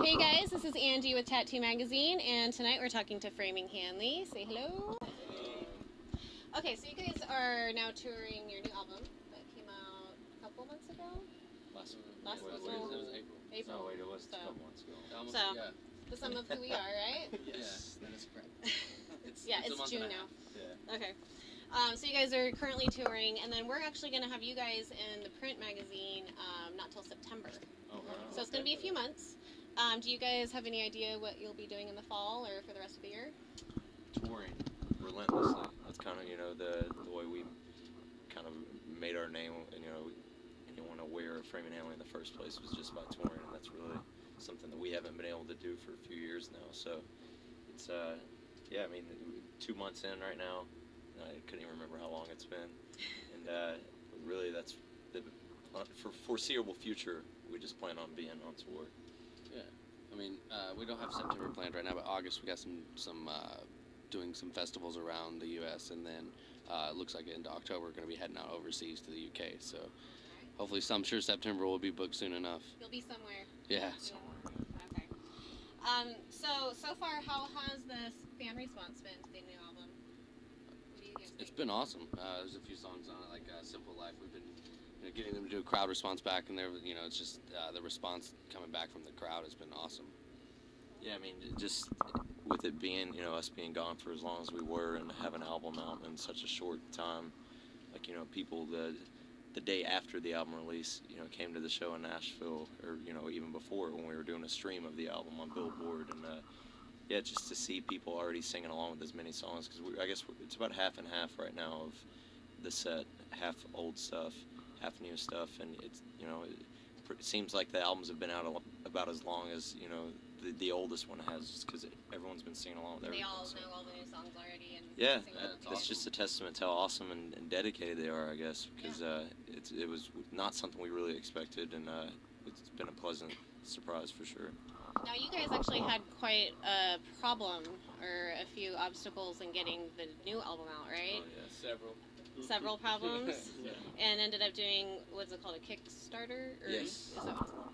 Hey guys, this is Angie with Tat2 Magazine, and tonight we're talking to Framing Hanley. Say hello. Okay, so you guys are now touring your new album that came out a couple months ago? Last April. April. No, wait, it was a couple months ago. So, yeah. The sum of who we are, right? Yes, that is correct. It's June now. Yeah. Okay. So you guys are currently touring, and then we're actually going to have you guys in the print magazine not till September. Oh, wow. So it's going to be a few months. Do you guys have any idea what you'll be doing in the fall or for the rest of the year? Touring relentlessly. That's kind of, the way we kind of made our name, and, anyone aware of Framing Hanley in the first place was just by touring, and that's really something that we haven't been able to do for a few years now. So it's, 2 months in right now. I couldn't even remember how long it's been, and really that's for foreseeable future. We just plan on being on tour. Yeah, I mean, we don't have September planned right now, but August we got some doing some festivals around the U.S. and then it looks like into October we're going to be heading out overseas to the U.K. So hopefully, I'm sure September will be booked soon enough. You'll be somewhere. Yeah. Okay. So far, how has the fan response been to the new album? It's been awesome. There's a few songs on it, like "Simple Life." We've been getting them to do a crowd response back, and it's just the response coming back from the crowd has been awesome. Yeah, I mean, just with it being, us being gone for as long as we were, and have an album out in such a short time, like, people the day after the album release, came to the show in Nashville, or even before when we were doing a stream of the album on Billboard, and yeah, just to see people already singing along with as many songs, because I guess it's about half and half right now of the set, half old stuff, half new stuff, and it's it seems like the albums have been out about as long as the oldest one has, just because everyone's been singing along with everything. They all know all the new songs already, and yeah, that's awesome. Just a testament to how awesome and dedicated they are, I guess, because it was not something we really expected, and it's been a pleasant surprise for sure. Now, you guys actually had quite a problem, or a few obstacles in getting the new album out, right? Oh, yeah. Several problems? Yeah. And ended up doing, what's it called, a Kickstarter? Or Yes. Is that what it's called?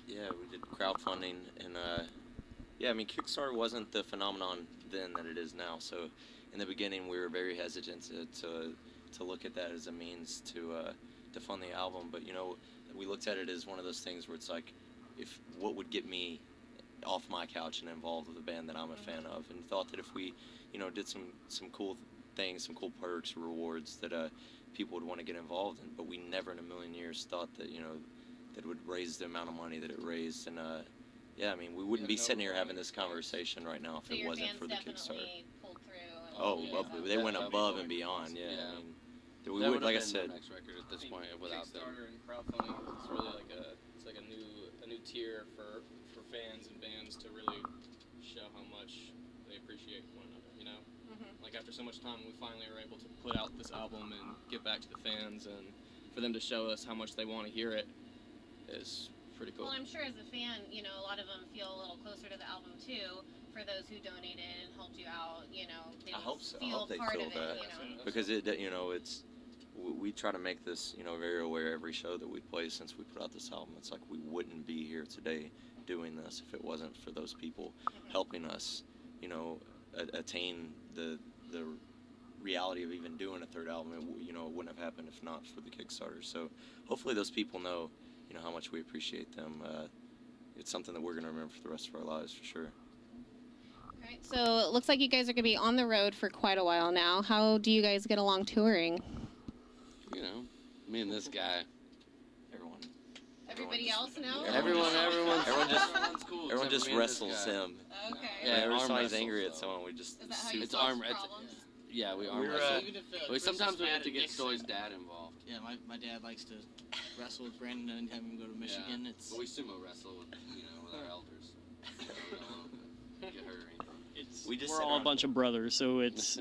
Yeah, we did crowdfunding, and yeah, I mean, Kickstarter wasn't the phenomenon then that it is now, so in the beginning we were very hesitant to look at that as a means to fund the album, but we looked at it as one of those things where it's like, if what would get me off my couch and involved with a band that I'm a fan of, and thought that if we did some cool things, some cool perks or rewards, that people would want to get involved in, but we never in a million years thought that that it would raise the amount of money that it raised, and yeah, I mean, we wouldn't be sitting here having this conversation right now if it wasn't for the Kickstarter. Pulled through. Oh, they went above and beyond. Yeah, I mean, we would, like I said, next record at this point without them. Kickstarter and crowdfunding is really like a new tier for fans and bands to really show how much they appreciate one another. Like after so much time, we finally were able to put out this album and give back to the fans, and for them to show us how much they want to hear it is pretty cool. Well, I'm sure as a fan, a lot of them feel a little closer to the album too. For those who donated and helped you out, they I hope so. feel I hope they part feel of that, it. because it's we try to make this very aware every show that we play since we put out this album. It's like we wouldn't be here today doing this if it wasn't for those people helping us, attain the reality of even doing a third album. It wouldn't have happened if not for the Kickstarter. So hopefully those people know how much we appreciate them. It's something that we're going to remember for the rest of our lives, for sure. All right, so it looks like you guys are going to be on the road for quite a while now. How do you guys get along touring? Me and this guy. Everybody else now? Everyone just wrestles him. Okay. Yeah, every arm time he's wrestles, angry at so. someone, we just Is that how you It's solve arm- it's- problems? Yeah, we arm wrestle. Sometimes we have to get Nixon. Stoy's dad involved. Yeah, my dad likes to wrestle with Brandon and have him go to Michigan. Yeah. It's But we sumo wrestle with our elders. Get hurt or anything. We're all a bunch of brothers, so it's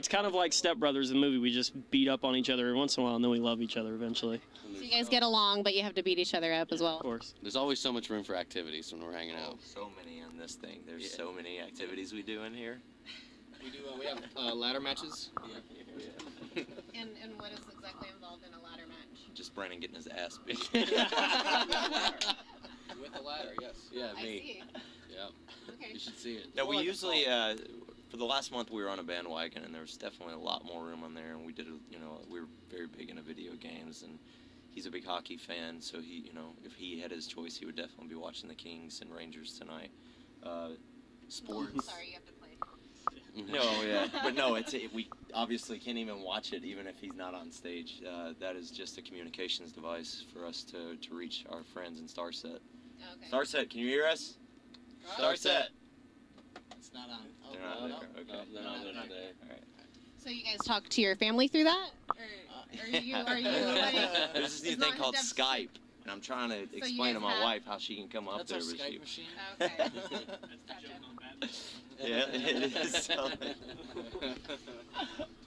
kind of like Step Brothers, the movie. We just beat up on each other every once in a while, and then we love each other eventually. So you guys get along, but you have to beat each other up as well. Of course. There's always so much room for activities when we're hanging out. So many on this thing. There's so many activities we do in here. We have ladder matches. Yeah. And what is exactly involved in a ladder match? Just Brandon getting his ass beat. With the ladder, yes. Yeah, I me. see. Yep. Okay. You should see it. No, we Well, usually for the last month we were on a bandwagon, and there was definitely a lot more room on there, and we did, we were very big into video games, and he's a big hockey fan, so he, if he had his choice, he would definitely be watching the Kings and Rangers tonight. Sports. Sorry, you have to play. No, yeah, but no, we obviously can't even watch it, even if he's not on stage. That is just a communications device for us to reach our friends in Starset. Okay. Starset, can you hear us? Starset. It's not on. Oh, They're not no, there. no. Okay. No, they're not there. All right. So you guys talk to your family through that, or are you like? There's this new it's thing not called hooked up Skype, and I'm trying to you explain to guys my have- wife how she can come up That's there our with Skype you. machine. Okay. That's the joke on that. Yeah, it is. So.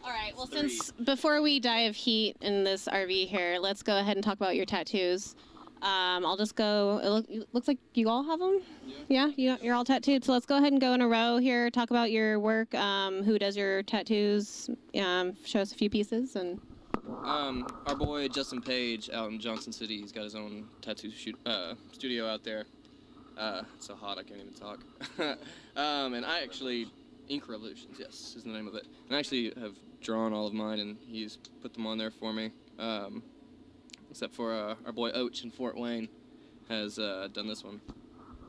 All right. Well, Three. since before we die of heat in this RV here, let's go ahead and talk about your tattoos. I'll just go. It looks like you all have them. Yeah, you're all tattooed. So let's go ahead and go in a row here. Talk about your work. Who does your tattoos? Show us a few pieces and. Our boy Justin Page out in Johnson City, he's got his own tattoo studio out there. It's so hot I can't even talk. And I actually, Ink Revolutions, yes, is the name of it. And I actually have drawn all of mine, and he's put them on there for me. Except for our boy Oach in Fort Wayne has done this one,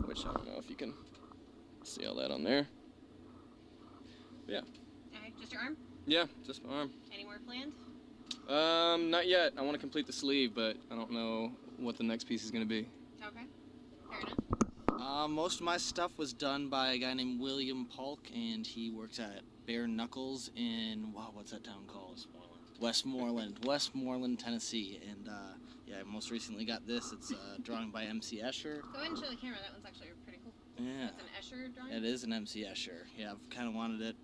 which I don't know if you can see all that on there. Yeah. Okay, just your arm. Yeah, just my arm. Any more planned? Not yet. I want to complete the sleeve, but I don't know what the next piece is going to be. Okay. Fair enough. Most of my stuff was done by a guy named William Polk, and he works at Bare Knuckles in, wow, what's that town called? Westmoreland, Tennessee. And yeah, I most recently got this. It's a drawing by MC Escher. Go ahead and show the camera. That one's actually pretty cool. Yeah, That's an Escher drawing. it is an MC Escher. Yeah, I've kind of wanted it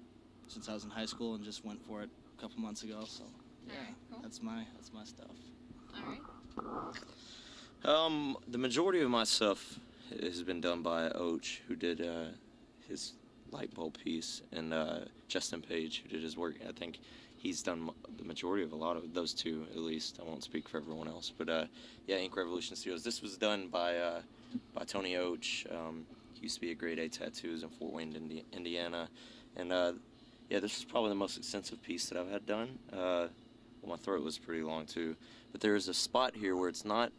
since I was in high school and just went for it a couple months ago. So yeah, Alright, cool. that's my stuff. All right. The majority of my stuff has been done by Oach, who did his light bulb piece, and Justin Page, who did his work. I think he's done the majority of a lot of those two, at least. I won't speak for everyone else, but yeah, Ink Revolution Studios. This was done by Tony Oach. He used to be a Grade A Tattoos in Fort Wayne, Indiana, and yeah, this is probably the most extensive piece that I've had done. Well, my throat was pretty long too, but there's a spot here where it's not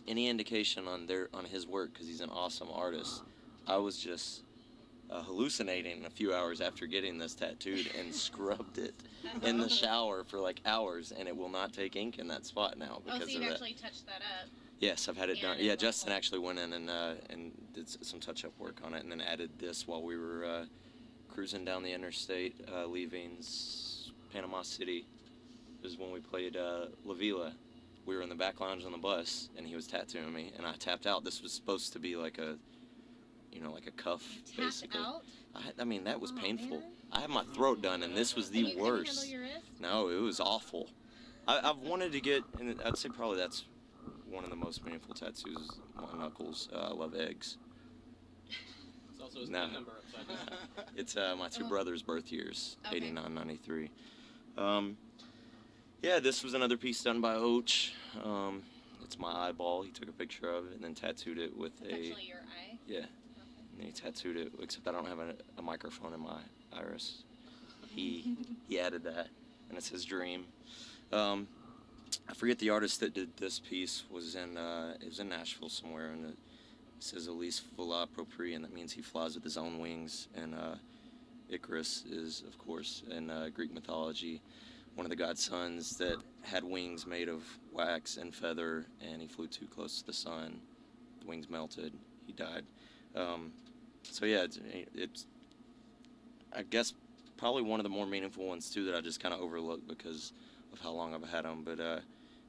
any indication on his work, because he's an awesome artist. I was just hallucinating a few hours after getting this tattooed and scrubbed it in the shower for like hours, and it will not take ink in that spot now Oh, because so of you've that. actually touched that up. Yes, I've had it done. And Yeah, it's Justin awful. actually went in and did some touch-up work on it, and then added this while we were cruising down the interstate, leaving Panama City. It was when we played La Vila. We were in the back lounge on the bus, and he was tattooing me, and I tapped out. This was supposed to be like a, like a cuff, Tapped basically. out. I mean, that was Oh, painful. man. I had my throat done, and this was And the you couldn't worst. handle your wrist? No, it was awful. I've wanted to get, and I'd say probably that's one of the most meaningful tattoos on knuckles. I love eggs. It's also his No. PIN number upside down. It's my two Oh. brothers' birth years, Okay. 89, 93. Yeah, this was another piece done by Oach. It's my eyeball. He took a picture of it and then tattooed it with It's actually your eye. yeah. Okay. And he tattooed it, except I don't have a microphone in my iris. He added that, and it's his dream. I forget the artist that did this piece. It was in Nashville somewhere, and it says Elise vola propri, and that means he flies with his own wings. And Icarus is, of course, in Greek mythology, one of the godsons that had wings made of wax and feather, and he flew too close to the sun. The wings melted. He died. So yeah, it's I guess probably one of the more meaningful ones too that I just kind of overlooked because of how long I've had them. But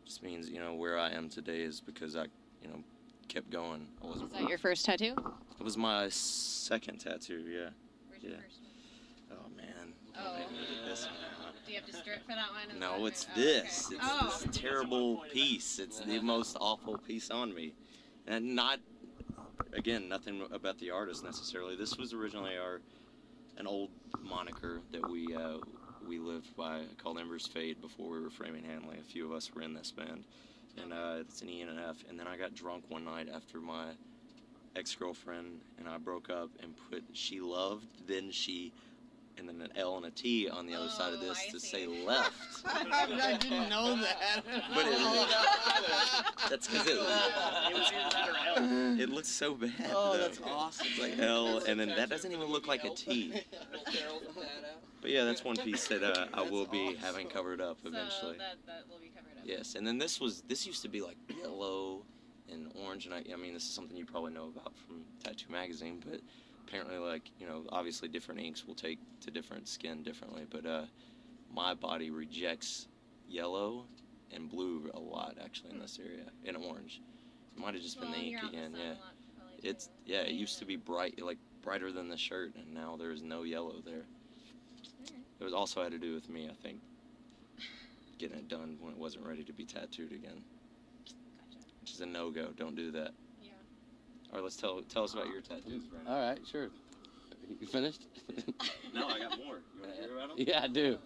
just means where I am today is because I kept going. I Is wasn't. that your first tattoo? It was my second tattoo. Yeah. Where's your Yeah. first one? Oh man. Oh. They did this one. Do you have to strip for that one? Is No, that it's right? this. Okay. It's Oh. this terrible piece. It's the most awful piece on me. And again, nothing about the artist necessarily. This was originally an old moniker that we lived by, called Ember's Fade, before we were framing Hanley. A few of us were in this band. and it's an E and an F. And then I got drunk one night after my ex-girlfriend and I broke up and put she loved, then she, and then an L and a T on the other side of this I to see. say left. I didn't know that. But that's because It was either that or L. it looks so bad. Oh, though. that's awesome. It's like L, and then that doesn't even look like a T. But yeah, that's one piece that I will be having covered up eventually. So that will be covered up. Yes, and then this used to be like yellow and orange, and I mean this is something you probably know about from Tat2 magazine, but apparently, like, you know, obviously different inks will take to different skin differently, but my body rejects yellow and blue a lot actually in this area, and orange. It might have just been the ink again, yeah. It used to be bright, like brighter than the shirt, and now there's no yellow there. It was also had to do with me, I think, getting it done when it wasn't ready to be tattooed again. Gotcha. Which is a no-go. Don't do that. Yeah. All right, let's tell us about your tattoos, Brandon. All right, sure. You finished? No, I got more. You want to hear about them? Yeah, I do.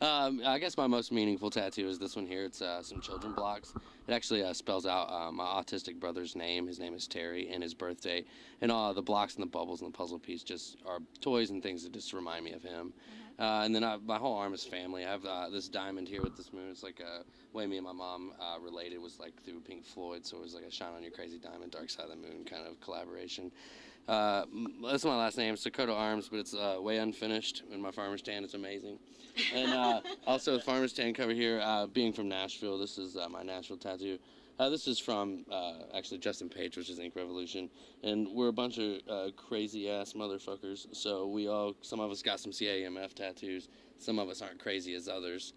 I guess my most meaningful tattoo is this one here. It's some children blocks. It actually spells out my autistic brother's name. His name is Terry, and his birthday. And all the blocks and the bubbles and the puzzle piece just are toys and things that just remind me of him. And then my whole arm is family. I have this diamond here with this moon. It's like the way me and my mom related was like through Pink Floyd, so it was like a Shine on Your Crazy Diamond, Dark Side of the Moon kind of collaboration. That's my last name. It's Dakota Arms, but it's way unfinished. In my farmer's tan, it's amazing. And also the farmer's tan cover here, being from Nashville, this is my Nashville tattoo. This is from actually Justin Page, which is Ink Revolution, and we're a bunch of crazy ass motherfuckers. So some of us got some CAMF tattoos. Some of us aren't crazy as others,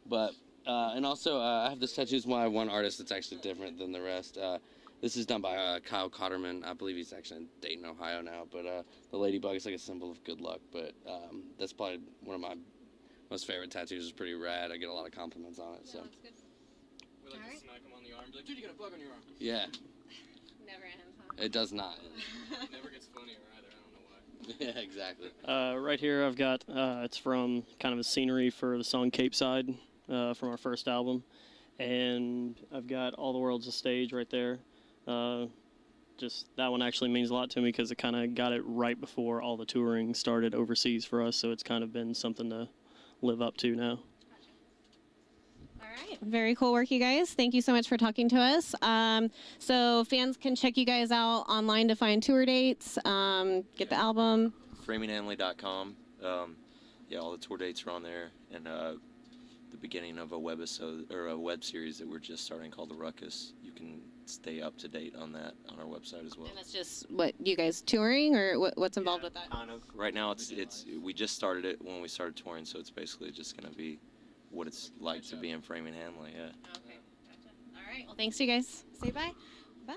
but and also I have this tattoo by one artist that's actually different than the rest. This is done by Kyle Cotterman. I believe he's actually in Dayton, Ohio now. But the ladybug is like a symbol of good luck. But that's probably one of my most favorite tattoos. It's pretty rad. I get a lot of compliments on it. So. That's good. We like to smack him on the arm. Be like, dude, you got a bug on your arm. Yeah. Never ends, huh? It does not. It never gets funnier either. I don't know why. Yeah, exactly. Right here I've got, it's from kind of a scenery for the song Cape Side from our first album. And I've got All the World's a Stage right there. Just that one actually means a lot to me because it kind of got it right before all the touring started overseas for us. So it's kind of been something to live up to now. All right. Very cool work, you guys. Thank you so much for talking to us. So fans can check you guys out online to find tour dates, get the album. FramingHanley.com. Yeah, all the tour dates are on there, and the beginning of a webisode or a web series that we're just starting called The Ruckus. You can stay up to date on that on our website as well. And that's just what you guys touring, or what's involved with that? Kind of. Right now, it's we just started it when we started touring, so it's basically just going to be what it's like to be in Framing Hanley. Yeah. Okay, gotcha. All right. Well, thanks, you guys. Say bye. Bye.